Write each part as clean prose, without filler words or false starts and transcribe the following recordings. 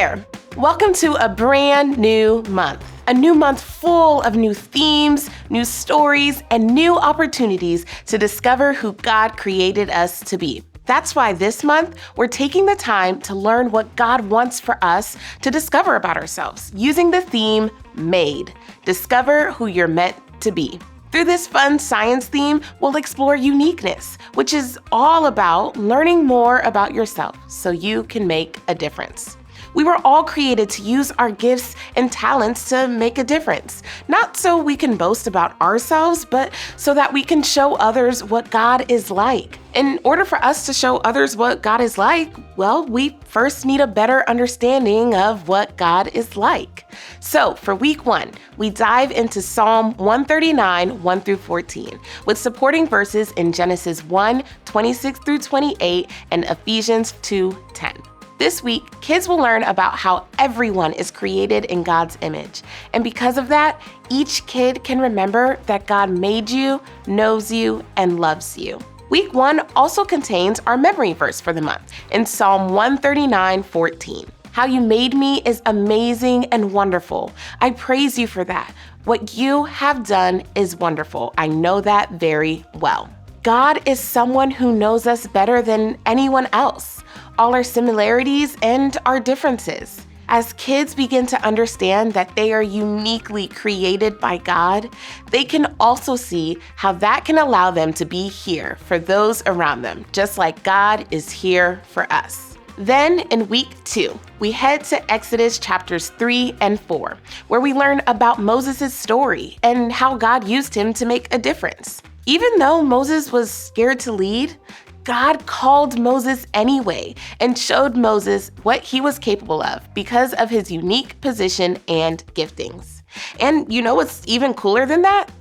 there! Welcome to a brand new month. A new month full of new themes, new stories, and new opportunities to discover who God created us to be. That's why this month, we're taking the time to learn what God wants for us to discover about ourselves, using the theme MADE. Discover who you're meant to be. Through this fun science theme, we'll explore uniqueness, which is all about learning more about yourself so you can make a difference. We were all created to use our gifts and talents to make a difference, not so we can boast about ourselves, but so that we can show others what God is like. In order for us to show others what God is like, well, we first need a better understanding of what God is like. So for week 1, we dive into Psalm 139, 1 through 14, with supporting verses in Genesis 1, 26 through 28, and Ephesians 2, 10. This week, kids will learn about how everyone is created in God's image. And because of that, each kid can remember that God made you, knows you, and loves you. Week 1 also contains our memory verse for the month in Psalm 139, 14. How you made me is amazing and wonderful. I praise you for that. What you have done is wonderful. I know that very well. God is someone who knows us better than anyone else, all our similarities and our differences. As kids begin to understand that they are uniquely created by God, they can also see how that can allow them to be here for those around them, just like God is here for us. Then in week 2, we head to Exodus chapters 3 and 4, where we learn about Moses' story and how God used him to make a difference. Even though Moses was scared to lead, God called Moses anyway and showed Moses what he was capable of because of his unique position and giftings. And you know what's even cooler than that?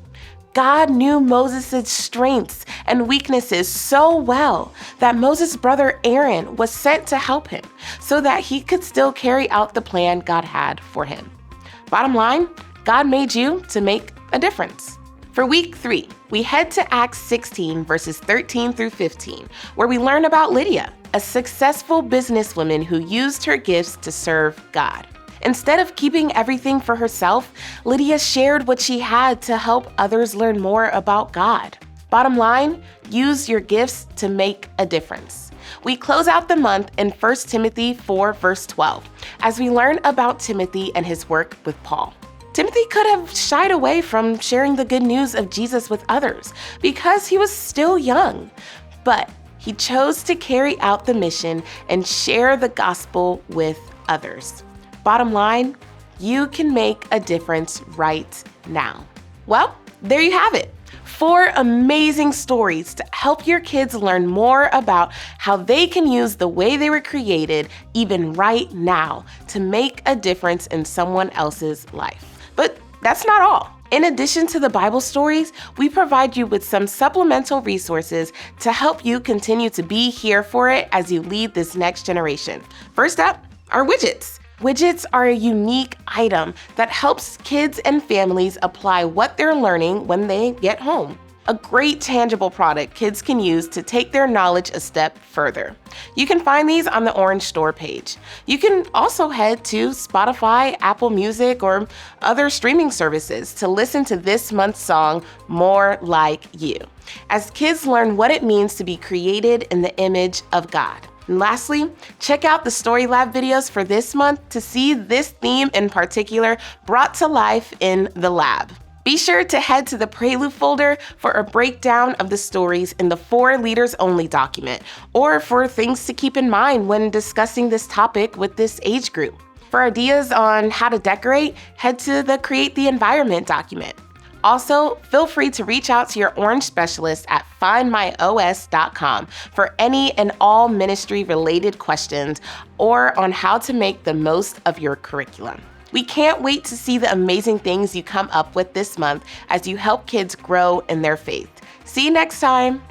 God knew Moses' strengths and weaknesses so well that Moses' brother Aaron was sent to help him so that he could still carry out the plan God had for him. Bottom line, God made you to make a difference. For week 3, we head to Acts 16, verses 13 through 15, where we learn about Lydia, a successful businesswoman who used her gifts to serve God. Instead of keeping everything for herself, Lydia shared what she had to help others learn more about God. Bottom line, use your gifts to make a difference. We close out the month in 1 Timothy 4, verse 12, as we learn about Timothy and his work with Paul. Timothy could have shied away from sharing the good news of Jesus with others because he was still young, but he chose to carry out the mission and share the gospel with others. Bottom line, you can make a difference right now. Well, there you have it. 4 amazing stories to help your kids learn more about how they can use the way they were created, even right now, to make a difference in someone else's life. But that's not all. In addition to the Bible stories, we provide you with some supplemental resources to help you continue to be here for it as you lead this next generation. First up, are widgets. Widgets are a unique item that helps kids and families apply what they're learning when they get home. A great tangible product kids can use to take their knowledge a step further. You can find these on the Orange Store page. You can also head to Spotify, Apple Music, or other streaming services to listen to this month's song, More Like You, as kids learn what it means to be created in the image of God. And lastly, check out the Story Lab videos for this month to see this theme in particular brought to life in the lab. Be sure to head to the Prelude folder for a breakdown of the stories in the 4 Leaders Only document, or for things to keep in mind when discussing this topic with this age group. For ideas on how to decorate, head to the Create the Environment document. Also, feel free to reach out to your Orange specialist at findmyos.com for any and all ministry-related questions or on how to make the most of your curriculum. We can't wait to see the amazing things you come up with this month as you help kids grow in their faith. See you next time.